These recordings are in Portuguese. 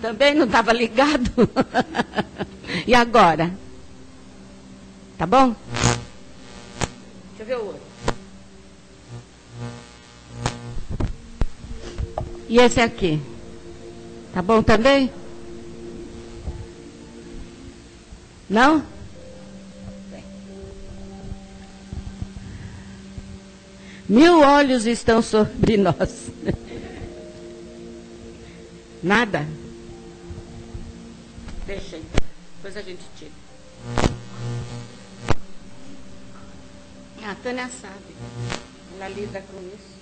Também não estava ligado? E agora? Tá bom? Deixa eu ver o outro. E esse aqui? Tá bom também? Não? Mil olhos estão sobre nós. Nada? Deixa aí. Depois a gente tira. A Tânia sabe. Ela lida com isso.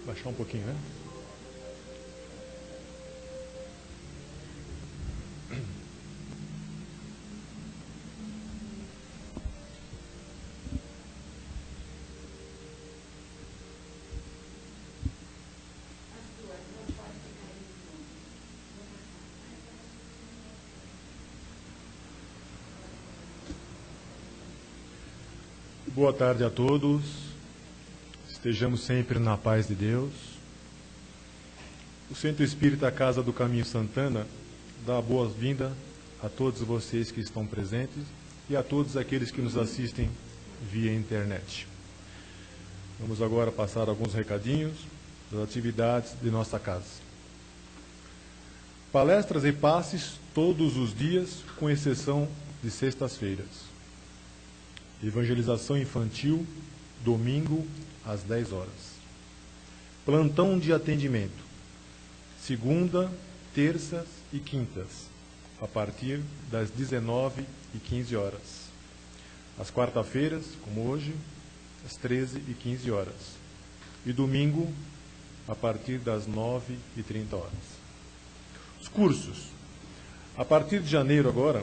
Baixar um pouquinho, né? Boa tarde a todos. Estejamos sempre na paz de Deus. O Centro Espírita Casa do Caminho Santana dá boas-vindas a todos vocês que estão presentes e a todos aqueles que nos assistem via internet. Vamos agora passar alguns recadinhos das atividades de nossa casa. Palestras e passes todos os dias, com exceção de sextas-feiras. Evangelização infantil, domingo, às 10 horas. Plantão de atendimento, segunda, terças e quintas, a partir das 19h15. Às quarta-feiras, como hoje, às 13h15. E domingo, a partir das 9h30. Os cursos. A partir de janeiro agora,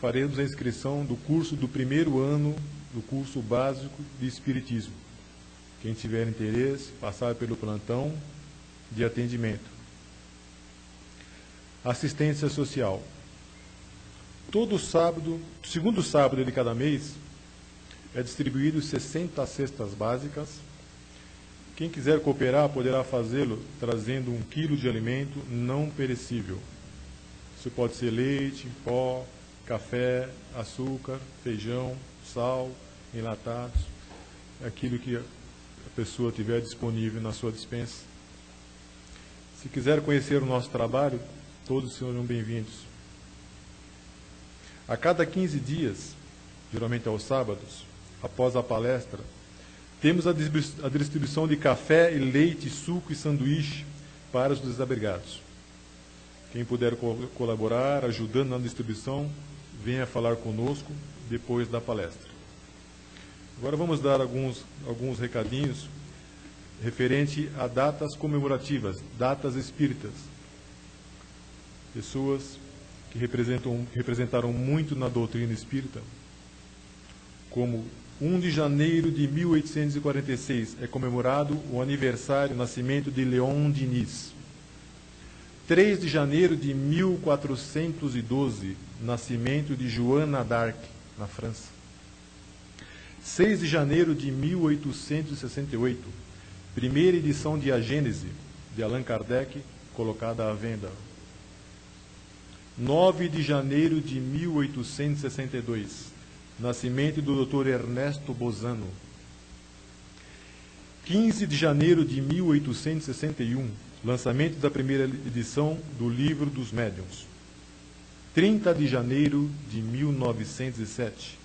faremos a inscrição do curso do primeiro ano do curso básico de Espiritismo. Quem tiver interesse, passar pelo plantão de atendimento. Assistência social. Todo sábado, segundo sábado de cada mês, é distribuído 60 cestas básicas. Quem quiser cooperar poderá fazê-lo trazendo 1 quilo de alimento não perecível. Isso pode ser leite, pó, café, açúcar, feijão, sal, enlatados, aquilo que a pessoa tiver disponível na sua despensa. Se quiser conhecer o nosso trabalho, todos serão bem-vindos. A cada 15 dias, geralmente aos sábados, após a palestra, temos a distribuição de café e leite, suco e sanduíche para os desabrigados. Quem puder colaborar, ajudando na distribuição, venha falar conosco depois da palestra. Agora vamos dar alguns recadinhos referente a datas comemorativas, datas espíritas. Pessoas que representaram muito na doutrina espírita, como 1 de janeiro de 1846 é comemorado o aniversário do nascimento de Leon Diniz. 3 de janeiro de 1412, nascimento de Joana d'Arc, na França. 6 de janeiro de 1868, primeira edição de A Gênese, de Allan Kardec, colocada à venda. 9 de janeiro de 1862, nascimento do Dr. Ernesto Bozano. 15 de janeiro de 1861, lançamento da primeira edição do Livro dos Médiuns. 30 de janeiro de 1907,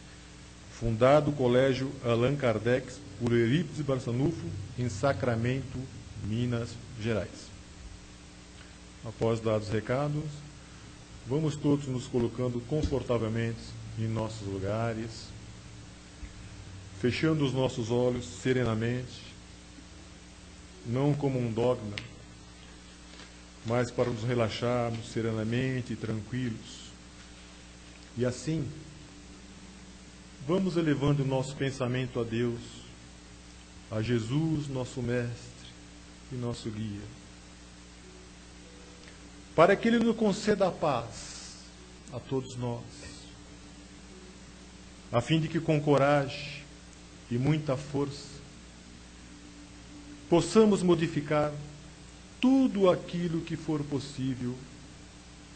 fundado o Colégio Allan Kardec por Eurípides Barçanufo, em Sacramento, Minas Gerais. Após dados os recados, vamos todos nos colocando confortavelmente em nossos lugares, fechando os nossos olhos serenamente, não como um dogma, mas para nos relaxarmos serenamente e tranquilos. E assim, vamos elevando o nosso pensamento a Deus, a Jesus, nosso Mestre e nosso Guia, para que Ele nos conceda a paz a todos nós, a fim de que com coragem e muita força possamos modificar tudo aquilo que for possível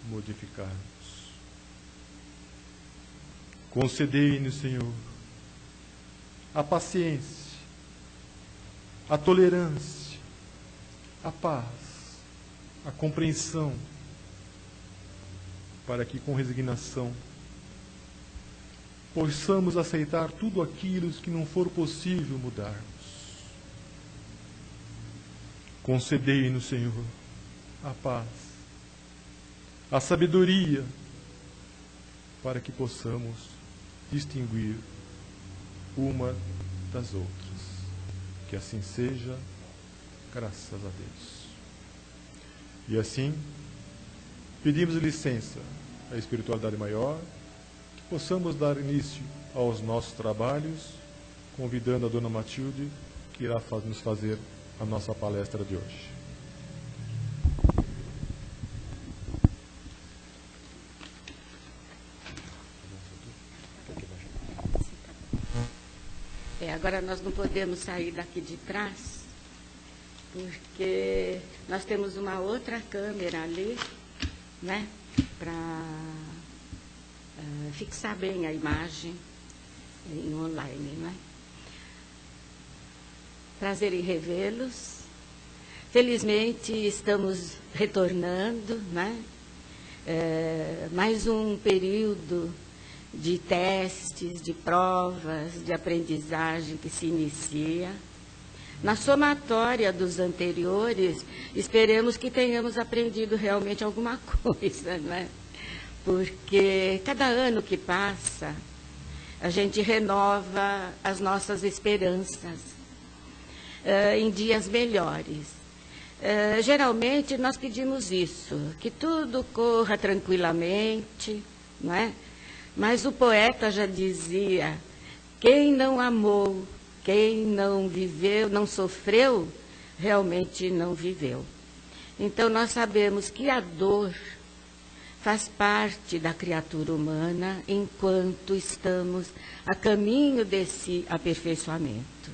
modificarmos. Concedei-nos, Senhor, a paciência, a tolerância, a paz, a compreensão, para que com resignação possamos aceitar tudo aquilo que não for possível mudarmos. Concedei-nos, Senhor, a paz, a sabedoria, para que possamos distinguir uma das outras. Que assim seja, Graças a Deus. E assim, pedimos licença à espiritualidade maior, que possamos dar início aos nossos trabalhos, convidando a Dona Matilde, que irá nos fazer a nossa palestra de hoje. Agora nós não podemos sair daqui de trás, porque nós temos uma outra câmera ali, né, para fixar bem a imagem em online, né? Prazer em revê-los. Felizmente estamos retornando, né? Mais um período de testes, de provas, de aprendizagem que se inicia. Na somatória dos anteriores, esperemos que tenhamos aprendido realmente alguma coisa, né? Porque cada ano que passa, a gente renova as nossas esperanças em dias melhores. Geralmente nós pedimos isso, que tudo corra tranquilamente, não é? Mas o poeta já dizia, quem não amou, quem não viveu, não sofreu, realmente não viveu. Então nós sabemos que a dor faz parte da criatura humana enquanto estamos a caminho desse aperfeiçoamento.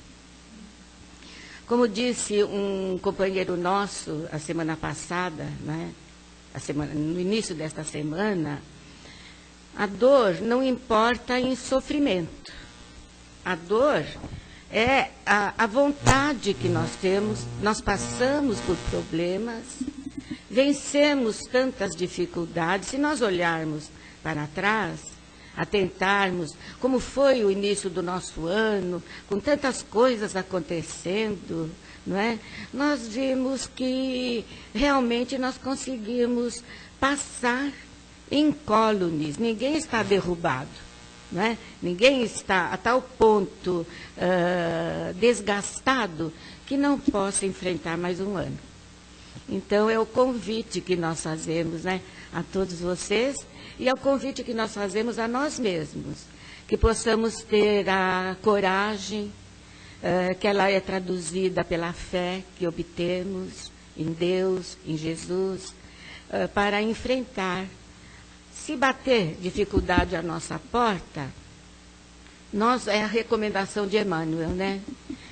Como disse um companheiro nosso a semana passada, né, no início desta semana, a dor não importa em sofrimento. A dor é a vontade que nós temos, nós passamos por problemas, vencemos tantas dificuldades. Se nós olharmos para trás, atentarmos como foi o início do nosso ano, com tantas coisas acontecendo, não é? Nós vimos que realmente nós conseguimos passar incólumes, ninguém está derrubado, não é? Ninguém está a tal ponto desgastado que não possa enfrentar mais um ano. Então, é o convite que nós fazemos, né, a todos vocês, e é o convite que nós fazemos a nós mesmos, que possamos ter a coragem, que ela é traduzida pela fé que obtemos em Deus, em Jesus, para enfrentar. Se bater dificuldade à nossa porta, é a recomendação de Emmanuel, né?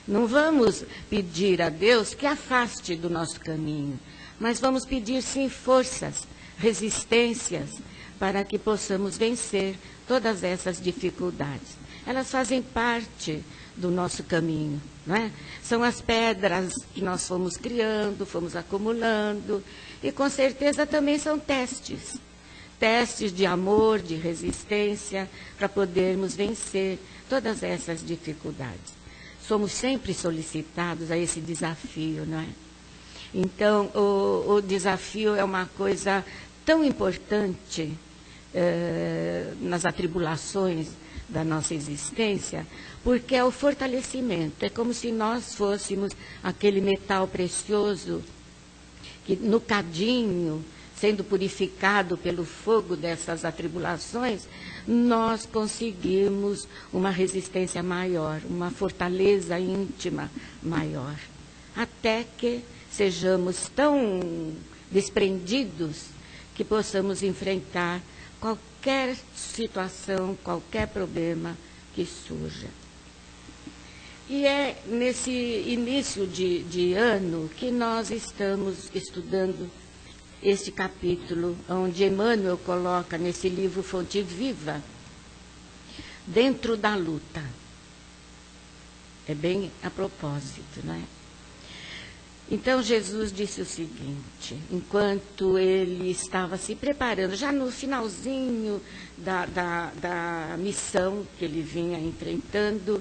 Não vamos pedir a Deus que afaste do nosso caminho, mas vamos pedir, sim, forças, resistências, para que possamos vencer todas essas dificuldades. Elas fazem parte do nosso caminho, não é? São as pedras que nós fomos criando, fomos acumulando, e com certeza também são testes. Testes de amor, de resistência, para podermos vencer todas essas dificuldades. Somos sempre solicitados a esse desafio, não é? Então, o desafio é uma coisa tão importante nas atribulações da nossa existência, porque é o fortalecimento. É como se nós fôssemos aquele metal precioso que no cadinho, sendo purificado pelo fogo dessas atribulações, nós conseguimos uma resistência maior, uma fortaleza íntima maior, até que sejamos tão desprendidos que possamos enfrentar qualquer situação, qualquer problema que surja. E é nesse início de ano que nós estamos estudando este capítulo, onde Emmanuel coloca nesse livro Fonte Viva, dentro da luta. É bem a propósito, não é? Então, Jesus disse o seguinte, enquanto ele estava se preparando, já no finalzinho da missão que ele vinha enfrentando,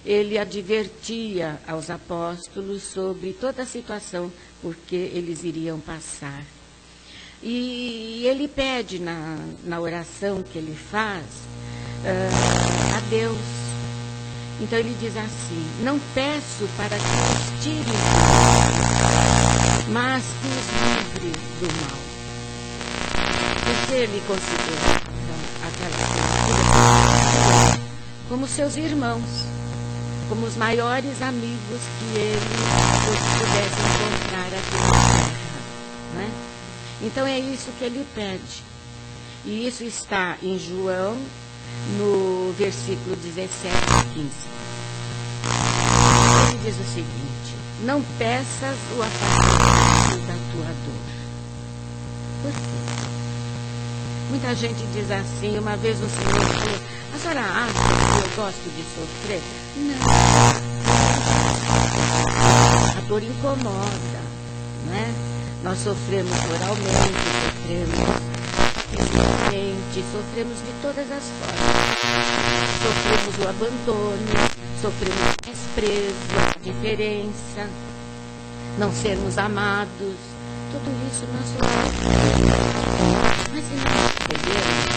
ele advertia aos apóstolos sobre toda a situação por que eles iriam passar. E ele pede na oração que ele faz a Deus. Então ele diz assim: não peço para que os tire do mal, mas que os livre do mal. Porque ele considera aquelas criaturas como seus irmãos, como os maiores amigos que ele pudesse encontrar aqui na Terra, né? Então é isso que ele pede. E isso está em João, no versículo 17 e 15. Ele diz o seguinte: não peças o afastamento da tua dor. Por quê? Muita gente diz assim. Uma vez um senhor falou: a senhora acha que eu gosto de sofrer? Não. A dor incomoda, né? Nós sofremos moralmente, sofremos fisicamente, sofremos de todas as formas. Sofremos o abandono, sofremos o desprezo, a indiferença, não sermos amados. Tudo isso nós sofremos. Mas se nós percebermos,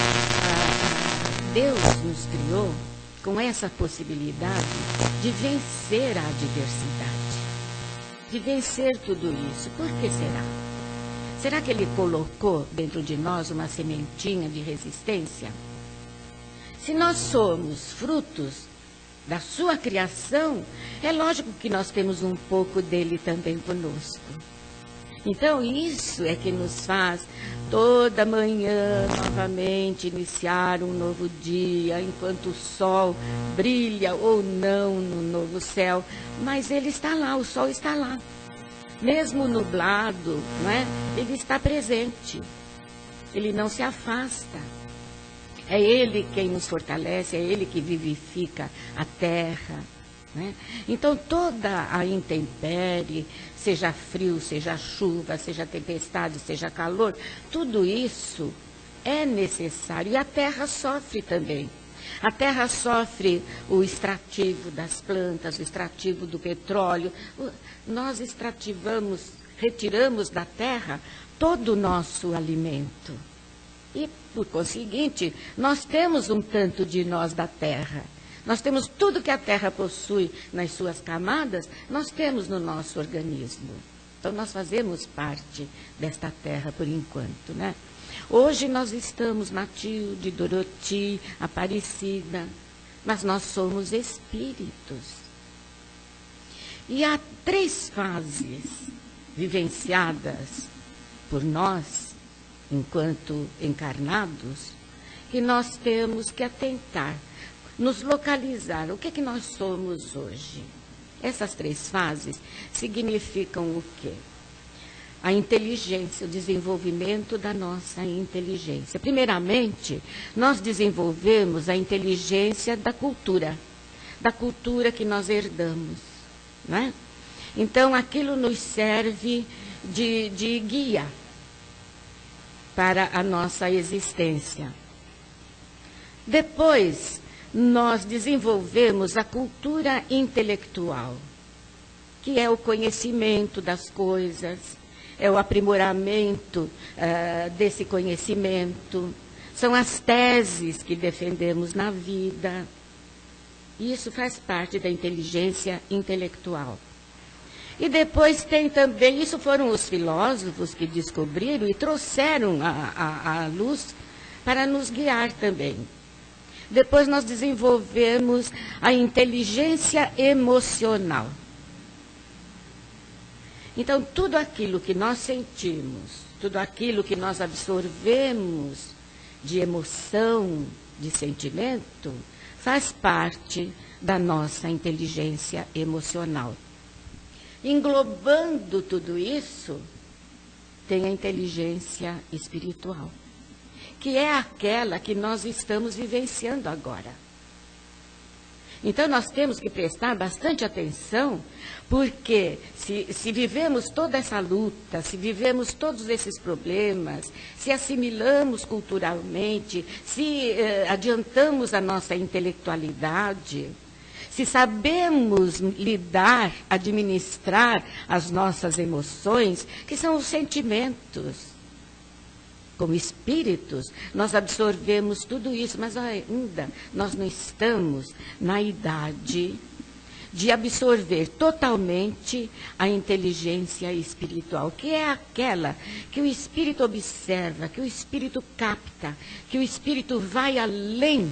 Deus nos criou com essa possibilidade de vencer a adversidade, de vencer tudo isso. Por que será? Será que Ele colocou dentro de nós uma sementinha de resistência? Se nós somos frutos da sua criação, é lógico que nós temos um pouco dele também conosco. Então, isso é que nos faz toda manhã novamente iniciar um novo dia, enquanto o sol brilha ou não no novo céu, mas ele está lá, o sol está lá. Mesmo nublado, não é? Ele está presente, ele não se afasta. É Ele quem nos fortalece, é Ele que vivifica a terra, né? Então toda a intempérie, seja frio, seja chuva, seja tempestade, seja calor, tudo isso é necessário. E a terra sofre também. A terra sofre o extrativo das plantas, o extrativo do petróleo. Nós extrativamos, retiramos da terra todo o nosso alimento. E, por conseguinte, nós temos um tanto de nós da terra. Nós temos tudo que a terra possui nas suas camadas, nós temos no nosso organismo. Então, nós fazemos parte desta terra por enquanto, né? Hoje nós estamos Matilde, Doroti, Aparecida, mas nós somos espíritos. E há 3 fases vivenciadas por nós, enquanto encarnados, que nós temos que atentar, nos localizar. O que é que nós somos hoje? Essas 3 fases significam o quê? A inteligência, o desenvolvimento da nossa inteligência. Primeiramente, nós desenvolvemos a inteligência da cultura que nós herdamos, né? Então, aquilo nos serve de guia para a nossa existência. Depois, nós desenvolvemos a cultura intelectual, que é o conhecimento das coisas, é o aprimoramento desse conhecimento, são as teses que defendemos na vida. Isso faz parte da inteligência intelectual. E depois tem também, isso foram os filósofos que descobriram e trouxeram a luz para nos guiar também. Depois nós desenvolvemos a inteligência emocional. Então, tudo aquilo que nós sentimos, tudo aquilo que nós absorvemos de emoção, de sentimento, faz parte da nossa inteligência emocional. Englobando tudo isso, tem a inteligência espiritual, que é aquela que nós estamos vivenciando agora. Então, nós temos que prestar bastante atenção, porque se vivemos toda essa luta, se vivemos todos esses problemas, se assimilamos culturalmente, se adiantamos a nossa intelectualidade, se sabemos lidar, administrar as nossas emoções, que são os sentimentos. como espíritos, nós absorvemos tudo isso, mas ainda nós não estamos na idade de absorver totalmente a inteligência espiritual, que é aquela que o espírito observa, que o espírito capta, que o espírito vai além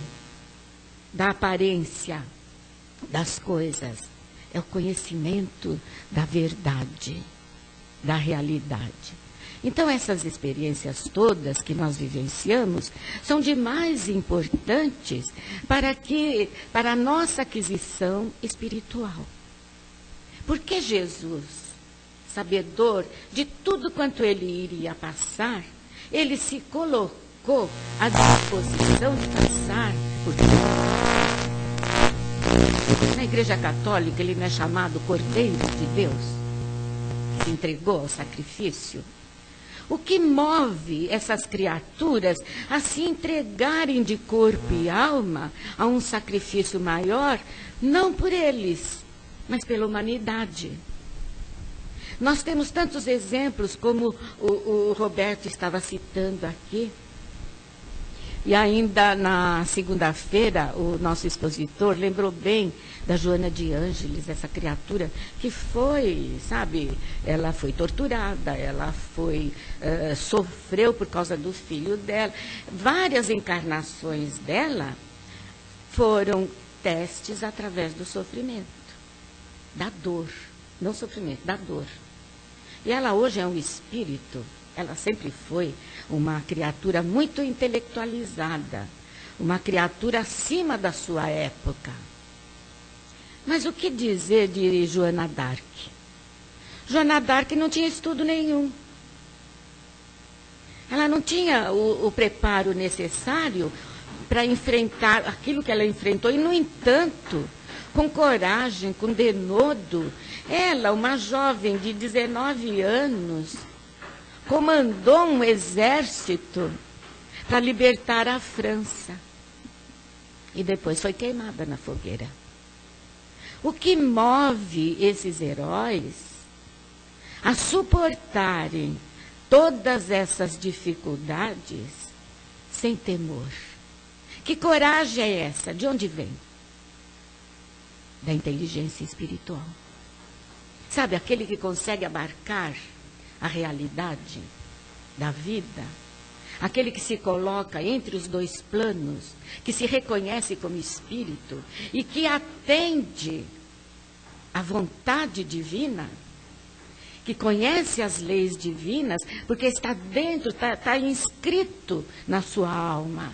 da aparência das coisas. É o conhecimento da verdade, da realidade. Então, essas experiências todas que nós vivenciamos são demais importantes para a nossa aquisição espiritual. Porque Jesus, sabedor de tudo quanto ele iria passar, ele se colocou à disposição de passar por tudo. Na Igreja Católica, ele não é chamado Cordeiro de Deus, que se entregou ao sacrifício. O que move essas criaturas a se entregarem de corpo e alma a um sacrifício maior, não por eles, mas pela humanidade. Nós temos tantos exemplos, como o Roberto estava citando aqui. E ainda na segunda-feira, o nosso expositor lembrou bem da Joana de Ângeles, essa criatura que foi, sabe, ela foi torturada, ela sofreu por causa do filho dela. Várias encarnações dela foram testes através do sofrimento, da dor, não sofrimento, da dor. E ela hoje é um espírito. Ela sempre foi uma criatura muito intelectualizada, uma criatura acima da sua época. Mas o que dizer de Joana d'Arc? Joana d'Arc não tinha estudo nenhum. Ela não tinha o preparo necessário para enfrentar aquilo que ela enfrentou. E, no entanto, com coragem, com denodo, ela, uma jovem de 19 anos... comandou um exército para libertar a França. E depois foi queimada na fogueira. O que move esses heróis a suportarem todas essas dificuldades sem temor? Que coragem é essa? De onde vem? Da inteligência espiritual. Sabe, aquele que consegue abarcar a realidade da vida, aquele que se coloca entre os dois planos, que se reconhece como espírito e que atende à vontade divina, que conhece as leis divinas, porque está dentro, está inscrito na sua alma.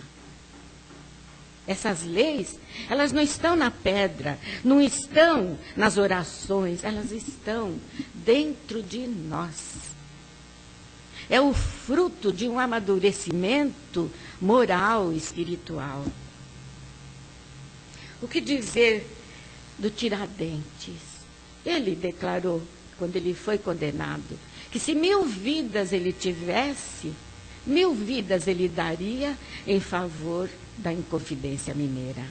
Essas leis, elas não estão na pedra, não estão nas orações, elas estão dentro de nós. É o fruto de um amadurecimento moral e espiritual. O que dizer do Tiradentes? Ele declarou, quando ele foi condenado, que se 1000 vidas ele tivesse, 1000 vidas ele daria em favor da Inconfidência Mineira.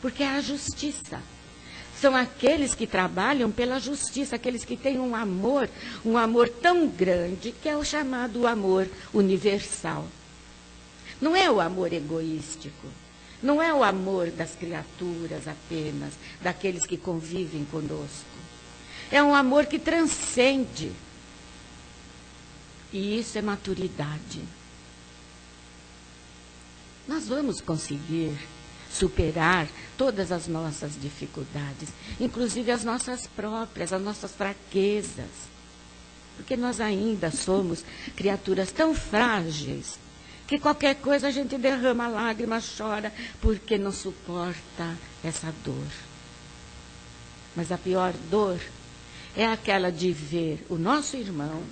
Porque é a justiça. São aqueles que trabalham pela justiça, aqueles que têm um amor tão grande, que é o chamado amor universal. Não é o amor egoístico, não é o amor das criaturas apenas, daqueles que convivem conosco. É um amor que transcende. E isso é maturidade. Nós vamos conseguir superar todas as nossas dificuldades, inclusive as nossas próprias, as nossas fraquezas. Porque nós ainda somos criaturas tão frágeis que qualquer coisa a gente derrama lágrimas, chora, porque não suporta essa dor. Mas a pior dor é aquela de ver o nosso irmão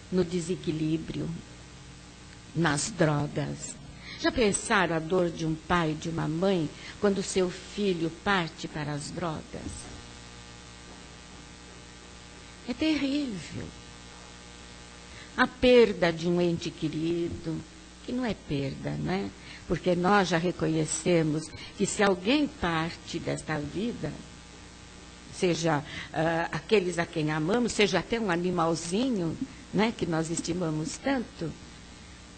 no desequilíbrio, nas drogas. Já pensaram a dor de um pai e de uma mãe quando seu filho parte para as drogas? É terrível. A perda de um ente querido, que não é perda, né? Porque nós já reconhecemos que se alguém parte desta vida, seja aqueles a quem amamos, seja até um animalzinho, né, que nós estimamos tanto,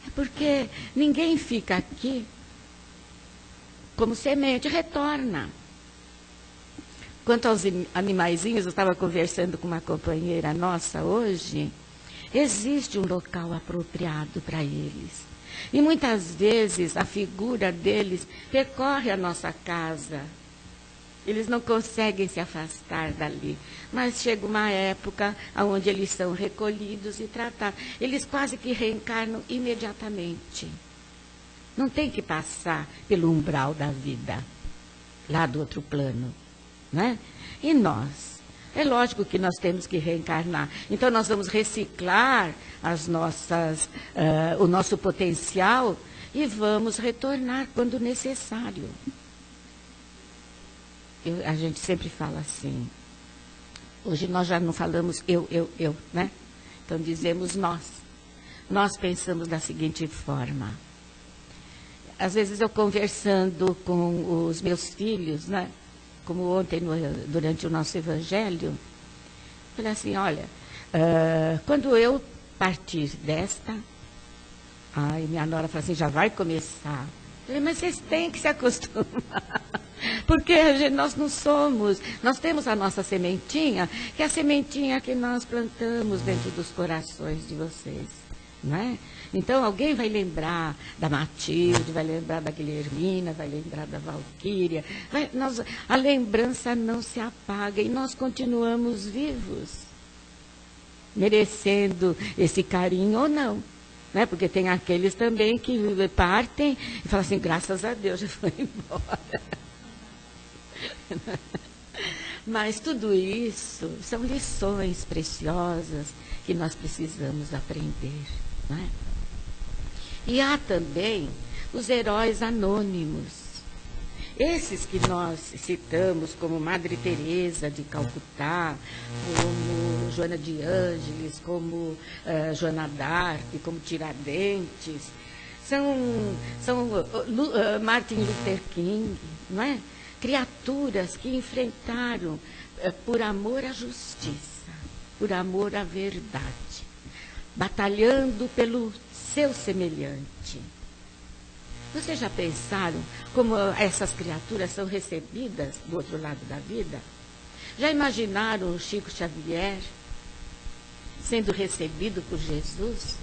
é porque ninguém fica aqui como semente, retorna. Quanto aos animaizinhos, eu estava conversando com uma companheira nossa hoje, existe um local apropriado para eles. E muitas vezes a figura deles percorre a nossa casa. Eles não conseguem se afastar dali. Mas chega uma época onde eles são recolhidos e tratados. Eles quase que reencarnam imediatamente. Não tem que passar pelo umbral da vida, lá do outro plano. Né? E nós? É lógico que nós temos que reencarnar. Então, nós vamos reciclar o nosso potencial e vamos retornar quando necessário. A gente sempre fala assim. Hoje nós já não falamos eu, né? Então, dizemos nós. Nós pensamos da seguinte forma. Às vezes, eu conversando com os meus filhos, né? Como ontem, durante o nosso evangelho, falei assim, olha, quando eu partir desta, aí minha nora falou assim, já vai começar. Eu falei, mas vocês têm que se acostumar, porque nós não somos, nós temos a nossa sementinha, que é a sementinha que nós plantamos dentro dos corações de vocês, não é? Então, alguém vai lembrar da Matilde, vai lembrar da Guilhermina, vai lembrar da Valquíria. A lembrança não se apaga e nós continuamos vivos, merecendo esse carinho ou não. Né? Porque tem aqueles também que partem e falam assim, graças a Deus, já foi embora. Mas tudo isso são lições preciosas que nós precisamos aprender, não é? E há também os heróis anônimos. Esses que nós citamos como Madre Teresa de Calcutá, como Joana de Ângeles, como Joana d'Arc, como Tiradentes, são Martin Luther King, não é? Criaturas que enfrentaram por amor à justiça, por amor à verdade, batalhando pelo seu semelhante. Vocês já pensaram como essas criaturas são recebidas do outro lado da vida? Já imaginaram o Chico Xavier sendo recebido por Jesus?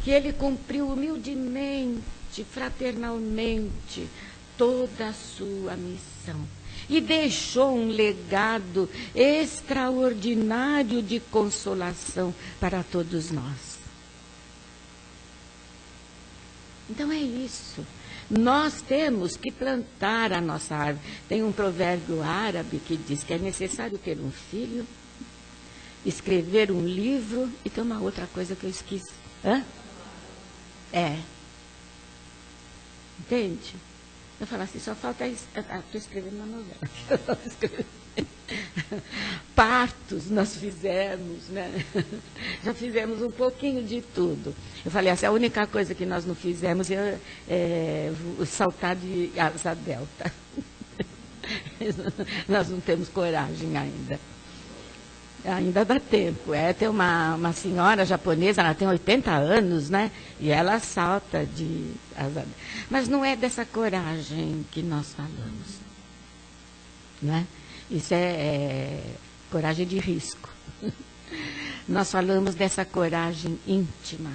Que ele cumpriu humildemente, fraternalmente, toda a sua missão. E deixou um legado extraordinário de consolação para todos nós. Então é isso. Nós temos que plantar a nossa árvore. Tem um provérbio árabe que diz que é necessário ter um filho, escrever um livro e tem uma outra coisa que eu esqueci. Hã? É. Entende? Eu falo assim, só falta... Estou escrevendo uma novela. Partos nós fizemos, né? Já fizemos um pouquinho de tudo. Eu falei assim, a única coisa que nós não fizemos é saltar de asa delta. Nós não temos coragem ainda. Ainda dá tempo. Tem uma senhora japonesa, ela tem 80 anos, né? E ela salta de asa delta. Mas não é dessa coragem que nós falamos, né? Isso é coragem de risco. Nós falamos dessa coragem íntima,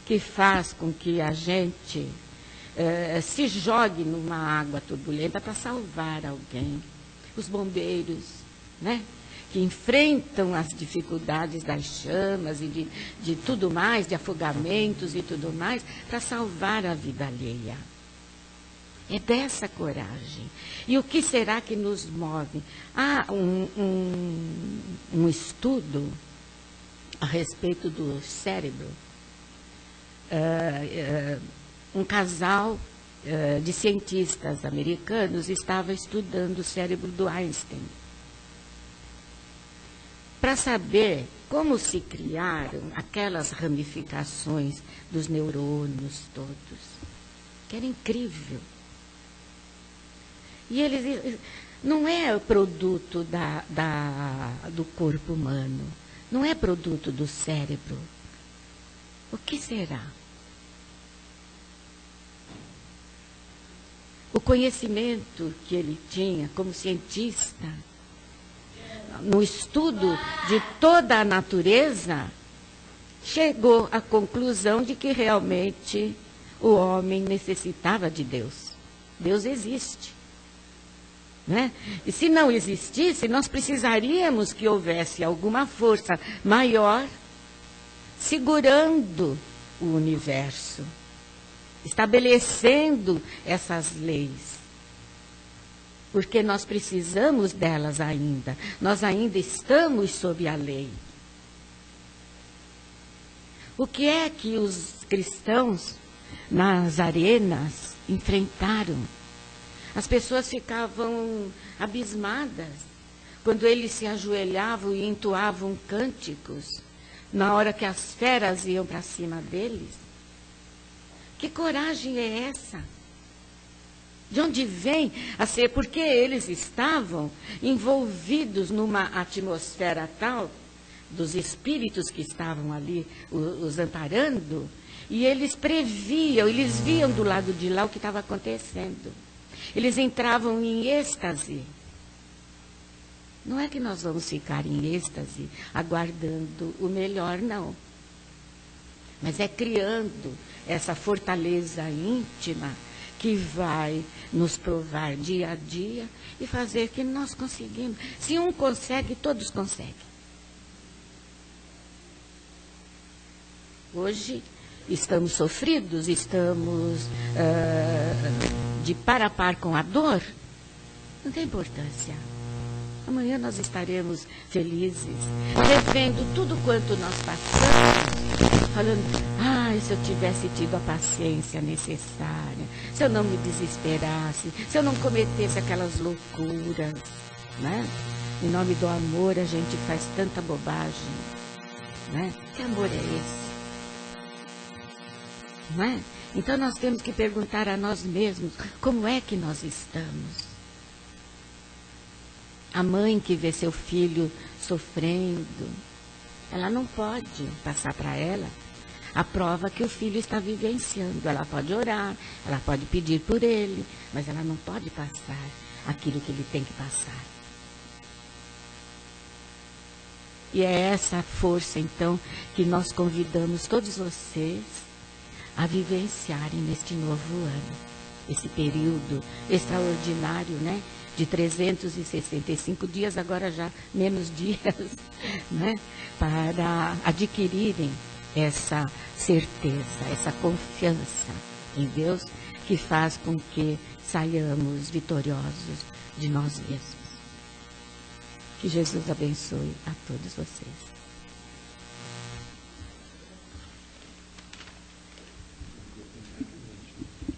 que faz com que a gente se jogue numa água turbulenta para salvar alguém. Os bombeiros, né? Que enfrentam as dificuldades das chamas e de tudo mais, de afogamentos e tudo mais, para salvar a vida alheia. É dessa coragem. E o que será que nos move? Há um estudo a respeito do cérebro. Um casal de cientistas americanos estava estudando o cérebro do Einstein, para saber como se criaram aquelas ramificações dos neurônios todos, que era incrível. E eles não é o produto do corpo humano, não é produto do cérebro. O que será? O conhecimento que ele tinha como cientista, no estudo de toda a natureza, chegou à conclusão de que realmente o homem necessitava de Deus. Deus existe. Né? E se não existisse, nós precisaríamos que houvesse alguma força maior segurando o universo, estabelecendo essas leis. Porque nós precisamos delas ainda. Nós ainda estamos sob a lei. O que é que os cristãos nas arenas enfrentaram? As pessoas ficavam abismadas quando eles se ajoelhavam e entoavam cânticos na hora que as feras iam para cima deles. Que coragem é essa? De onde vem a ser? Porque eles estavam envolvidos numa atmosfera tal, dos espíritos que estavam ali os amparando, e eles previam, eles viam do lado de lá o que estava acontecendo. Eles entravam em êxtase. Não é que nós vamos ficar em êxtase aguardando o melhor, não. Mas é criando essa fortaleza íntima que vai nos provar dia a dia e fazer que nós conseguimos. Se um consegue, todos conseguem. Hoje estamos sofridos, estamos de par a par com a dor. Não tem importância. Amanhã nós estaremos felizes, revendo tudo quanto nós passamos, falando, se eu tivesse tido a paciência necessária, se eu não me desesperasse, se eu não cometesse aquelas loucuras, né? Em nome do amor a gente faz tanta bobagem, né? Que amor é esse? Não é? Então nós temos que perguntar a nós mesmos, como é que nós estamos? A mãe que vê seu filho sofrendo, ela não pode passar para ela a prova que o filho está vivenciando. Ela pode orar, ela pode pedir por ele, mas ela não pode passar aquilo que ele tem que passar. E é essa força, então, que nós convidamos todos vocês a vivenciarem neste novo ano. Esse período extraordinário, né? De 365 dias, agora já menos dias, né? Para adquirirem essa certeza, essa confiança em Deus, que faz com que saiamos vitoriosos de nós mesmos. Que Jesus abençoe a todos vocês.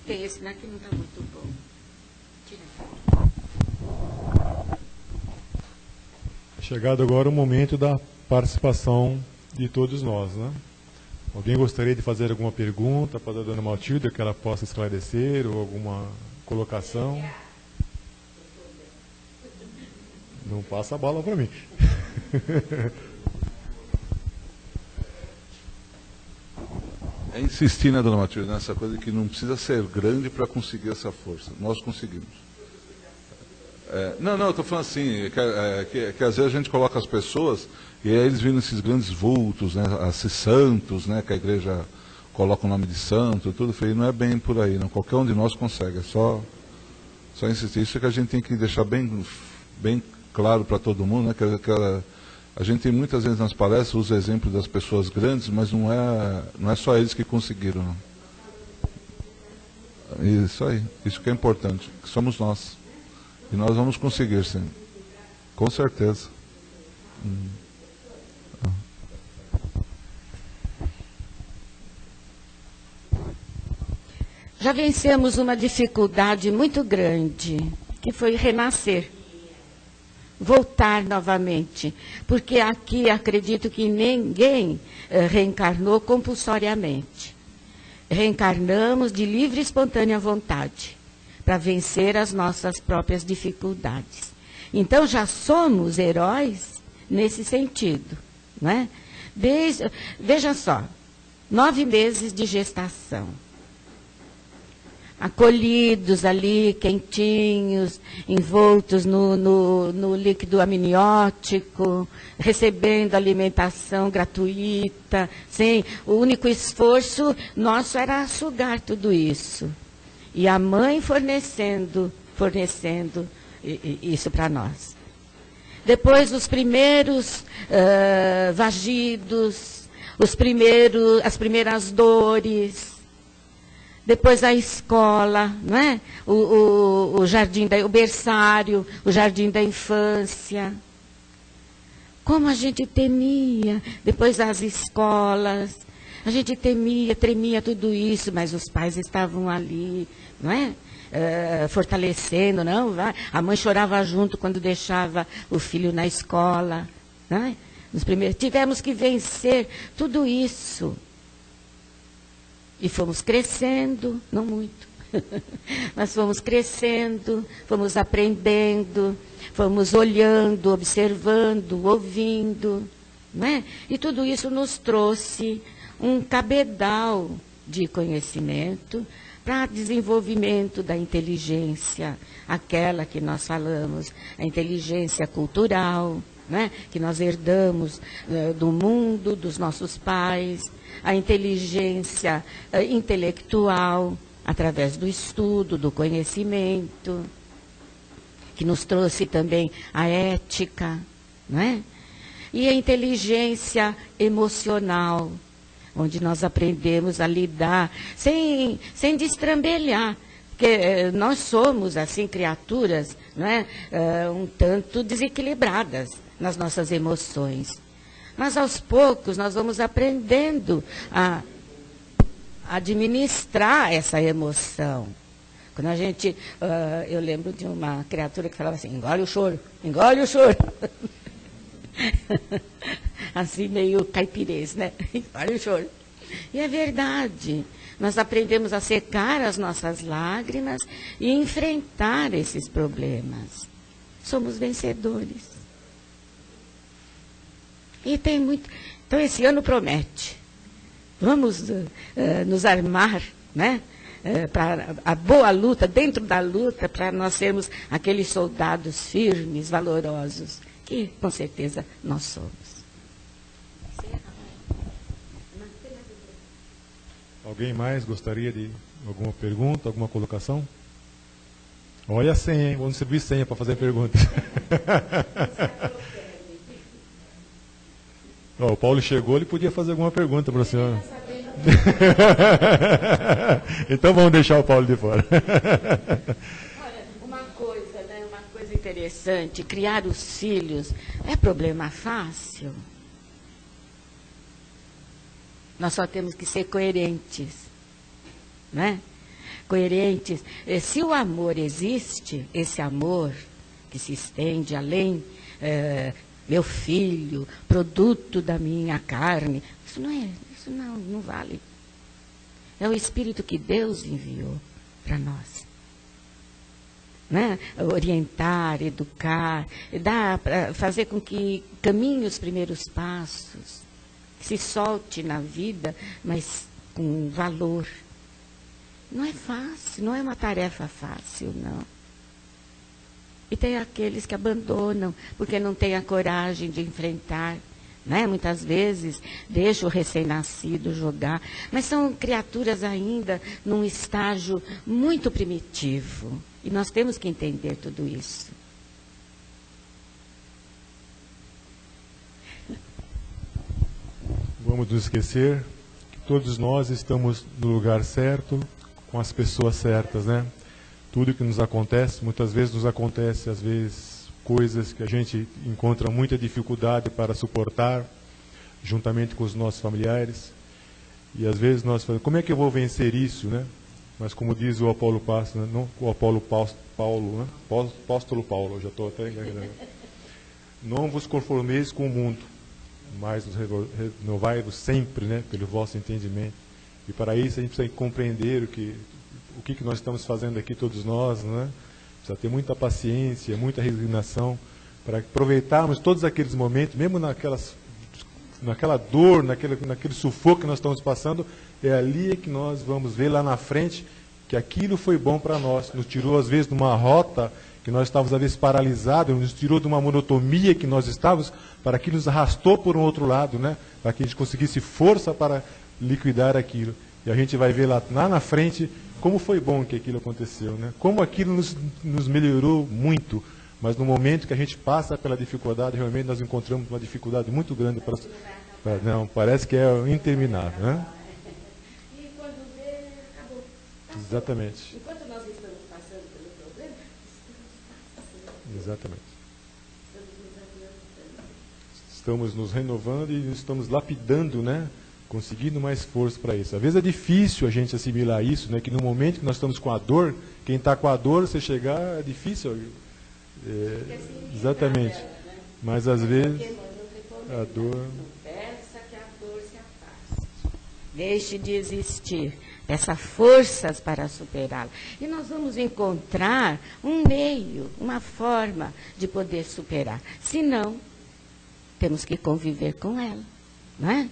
Tem esse daqui que não está muito bom. Tira. Chegado agora o momento da participação de todos nós, né? Alguém gostaria de fazer alguma pergunta para a dona Matilde que ela possa esclarecer ou alguma colocação? Não passa a bola para mim. É insistir, né, dona Matilde, nessa coisa que não precisa ser grande para conseguir essa força. Nós conseguimos. Não, eu estou falando assim, que às vezes a gente coloca as pessoas e aí eles viram esses grandes vultos, né, esses santos, né, que a igreja coloca o nome de santo, tudo, eu falei, não é bem por aí, não. Qualquer um de nós consegue, é só insistir. Isso é que a gente tem que deixar bem claro para todo mundo, né, que a gente tem muitas vezes nas palestras os exemplos das pessoas grandes, mas não é só eles que conseguiram. Não. Isso aí, isso que é importante, que somos nós. E nós vamos conseguir, sim. Com certeza. Já vencemos uma dificuldade muito grande, que foi renascer. Voltar novamente. Porque aqui acredito que ninguém reencarnou compulsoriamente. Reencarnamos de livre e espontânea vontade, para vencer as nossas próprias dificuldades. Então já somos heróis nesse sentido. não é? Veja só, 9 meses de gestação. Acolhidos ali, quentinhos, envoltos no líquido amniótico, recebendo alimentação gratuita, sem, o único esforço nosso era sugar tudo isso. E a mãe fornecendo isso para nós. Depois os primeiros vagidos, as primeiras dores. Depois a escola, não é? O jardim, o berçário, o jardim da infância. Como a gente temia. Depois as escolas. A gente tremia tudo isso, mas os pais estavam ali, não é? Fortalecendo, não, vai. A mãe chorava junto quando deixava o filho na escola, não é? Tivemos que vencer tudo isso. E fomos crescendo, não muito, mas fomos crescendo, fomos aprendendo, fomos olhando, observando, ouvindo, não é? E tudo isso nos trouxe um cabedal de conhecimento para desenvolvimento da inteligência, aquela que nós falamos, a inteligência cultural, né, que nós herdamos do mundo, dos nossos pais, a inteligência intelectual, através do estudo, do conhecimento, que nos trouxe também a ética, né? E a inteligência emocional, onde nós aprendemos a lidar sem destrambelhar, porque nós somos, assim, criaturas, não é? Um tanto desequilibradas nas nossas emoções. Mas, aos poucos, nós vamos aprendendo a administrar essa emoção. Quando a gente... eu lembro de uma criatura que falava assim, engole o choro, engole o choro. Assim, meio caipirês, né? Engole o choro. E é verdade. Nós aprendemos a secar as nossas lágrimas e enfrentar esses problemas. Somos vencedores. E tem muito... Então, esse ano promete. Vamos nos armar, né? Para a boa luta, dentro da luta, para nós sermos aqueles soldados firmes, valorosos, que com certeza nós somos. Alguém mais gostaria de alguma pergunta, alguma colocação? Olha a senha, hein? Vou distribuir senha para fazer perguntas. O Paulo chegou, ele podia fazer alguma pergunta para a senhora. Então vamos deixar o Paulo de fora. Olha, uma coisa interessante, criar os filhos é problema fácil. Nós só temos que ser coerentes, né? Coerentes. Se o amor existe, esse amor que se estende além, meu filho, produto da minha carne, isso não vale. É o Espírito que Deus enviou para nós. Né? Orientar, educar, fazer com que caminhe os primeiros passos, que se solte na vida, mas com valor. Não é fácil, não é uma tarefa fácil, não. E tem aqueles que abandonam, porque não têm a coragem de enfrentar, né? Muitas vezes deixa o recém-nascido jogar, mas são criaturas ainda num estágio muito primitivo. E nós temos que entender tudo isso. Vamos nos esquecer que todos nós estamos no lugar certo, com as pessoas certas, né? Tudo que nos acontece, muitas vezes nos acontece, às vezes, coisas que a gente encontra muita dificuldade para suportar, juntamente com os nossos familiares. E às vezes nós falamos, como é que eu vou vencer isso, né? Mas como diz o apóstolo Paulo, né? O apóstolo Paulo, já estou até... Não vos conformeis com o mundo, mas renovai-vos sempre, né? Pelo vosso entendimento. E para isso a gente precisa compreender o que nós estamos fazendo aqui, todos nós, né? Precisa ter muita paciência, muita resignação, para aproveitarmos todos aqueles momentos, mesmo naquelas naquela dor, naquele sufoco que nós estamos passando, é ali que nós vamos ver lá na frente que aquilo foi bom para nós. Nos tirou, às vezes, de uma rota que nós estávamos, às vezes, paralisados, nos tirou de uma monotonia que nós estávamos, para que nos arrastou por um outro lado, né? Para que a gente conseguisse força para liquidar aquilo. E a gente vai ver lá na frente como foi bom que aquilo aconteceu, né? Como aquilo nos melhorou muito. Mas no momento que a gente passa pela dificuldade, realmente nós encontramos uma dificuldade muito grande para não, parece que é interminável, né? E quando vê, acabou. Exatamente. Enquanto nós estamos passando pelo problema, estamos passando. Exatamente. Estamos nos adiantando. Estamos nos renovando e estamos lapidando, né? Conseguindo mais força para isso. Às vezes é difícil a gente assimilar isso, né? Que no momento que nós estamos com a dor, quem está com a dor, você chegar, é difícil. Exatamente. Mas às vezes a dor. Peça que a dor se afaste. Deixe de existir. Peça forças para superá-la. E nós vamos encontrar um meio, uma forma de poder superar. Se não, temos que conviver com ela, não é?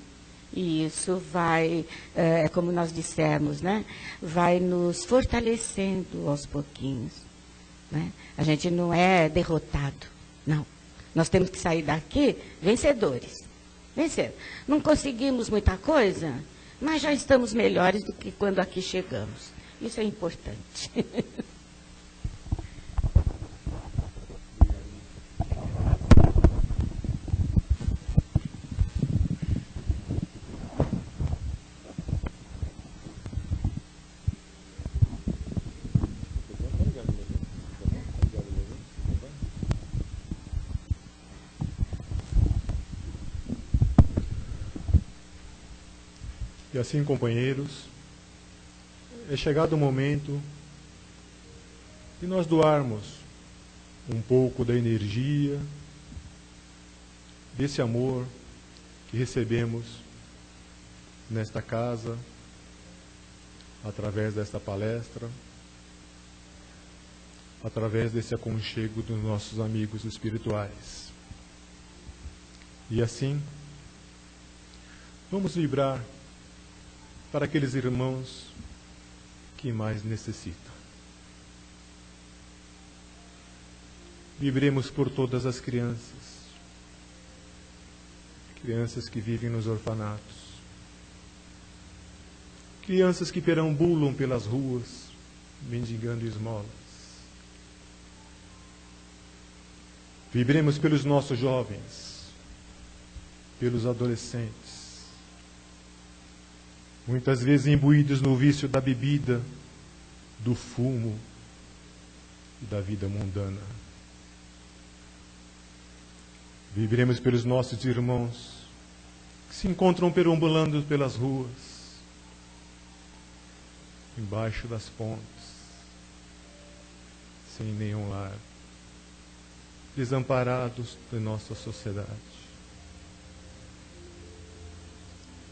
E isso vai, como nós dissemos, né? Vai nos fortalecendo aos pouquinhos. Né? A gente não é derrotado, não. Nós temos que sair daqui vencedores. Vencer. Não conseguimos muita coisa, mas já estamos melhores do que quando aqui chegamos. Isso é importante. E assim, companheiros, é chegado o momento de nós doarmos um pouco da energia, desse amor que recebemos nesta casa, através desta palestra, através desse aconchego dos nossos amigos espirituais. E assim, vamos vibrar para aqueles irmãos que mais necessitam. Vibremos por todas as crianças que vivem nos orfanatos, crianças que perambulam pelas ruas, mendigando esmolas. Vibremos pelos nossos jovens, pelos adolescentes, muitas vezes imbuídos no vício da bebida, do fumo e da vida mundana. Vibremos pelos nossos irmãos que se encontram perambulando pelas ruas, embaixo das pontes, sem nenhum lar, desamparados da nossa sociedade.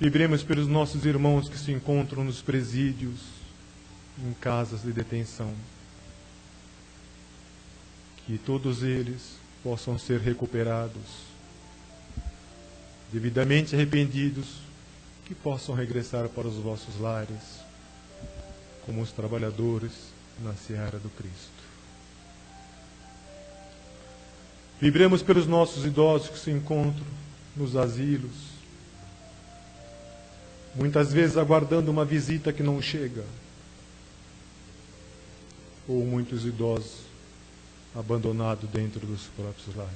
Vibremos pelos nossos irmãos que se encontram nos presídios, em casas de detenção. Que todos eles possam ser recuperados, devidamente arrependidos, que possam regressar para os vossos lares, como os trabalhadores na seara do Cristo. Vibremos pelos nossos idosos que se encontram nos asilos, muitas vezes aguardando uma visita que não chega, ou muitos idosos abandonados dentro dos próprios lares.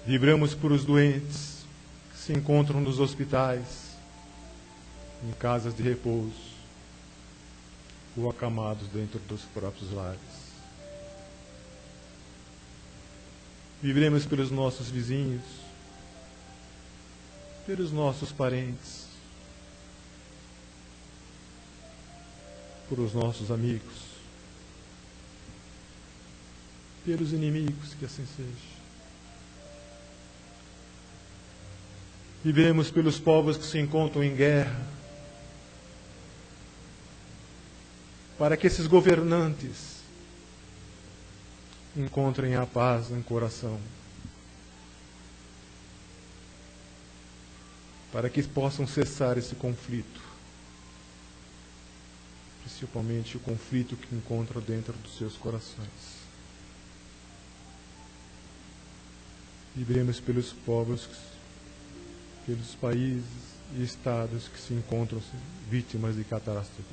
Vibramos por os doentes que se encontram nos hospitais, em casas de repouso, ou acamados dentro dos próprios lares. Vibremos pelos nossos vizinhos, pelos nossos parentes, por os nossos amigos, pelos inimigos, que assim seja. Vivemos pelos povos que se encontram em guerra, para que esses governantes encontrem a paz no coração para que possam cessar esse conflito, principalmente o conflito que encontram dentro dos seus corações. Vibremos pelos povos, pelos países e estados que se encontram vítimas de catástrofes.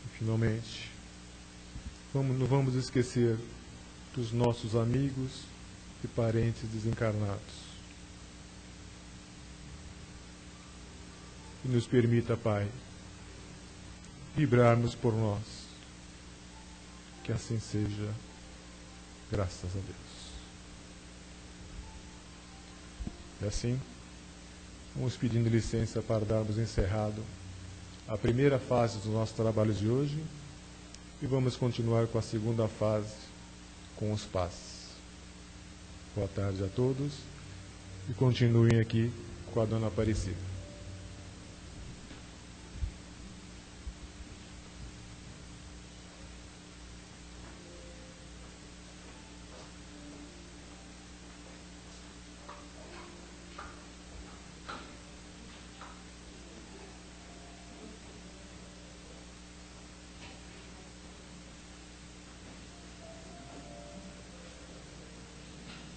E, finalmente, não vamos esquecer dos nossos amigos e parentes desencarnados. E nos permita, Pai, vibrarmos por nós. Que assim seja, graças a Deus. E assim, vamos pedindo licença para darmos encerrado a primeira fase dos nossos trabalhos de hoje e vamos continuar com a segunda fase, com os passes. Boa tarde a todos e continuem aqui com a Dona Aparecida.